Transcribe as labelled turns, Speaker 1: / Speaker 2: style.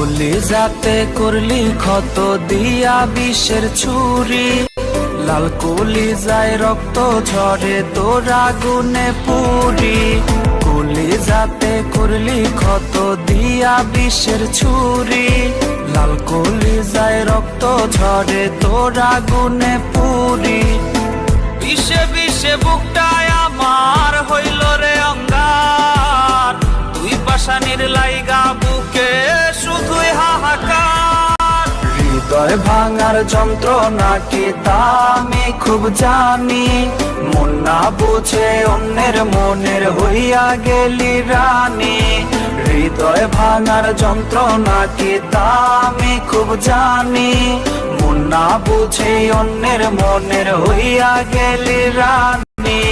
Speaker 1: কলিজাতে করলি ক্ষত দিয়া বিষের ছুরি, লাল কলিজায় রক্ত ঝরে তোর আগুনে পুরি। কলিজাতে করলি ক্ষত দিয়া বিষের ছুরি, লাল কলিজায় রক্ত ঝরে তোর আগুনে পুরি। বিষে বিষে বুকটায় আমার হইল রে অঙ্গার, তুই পাশানির লাইগা বুকে শুধুই হাহাকার। হৃদয় ভাঙার যন্ত্রণা কি তা আমি খুব জানি, মন না বুঝে অন্যের মনের হইয়া গেলি রানী। হৃদয় ভাঙার যন্ত্রণা কি তা আমি খুব জানি, মন না বুঝে অন্যের মনের হইয়া গেলি রানী।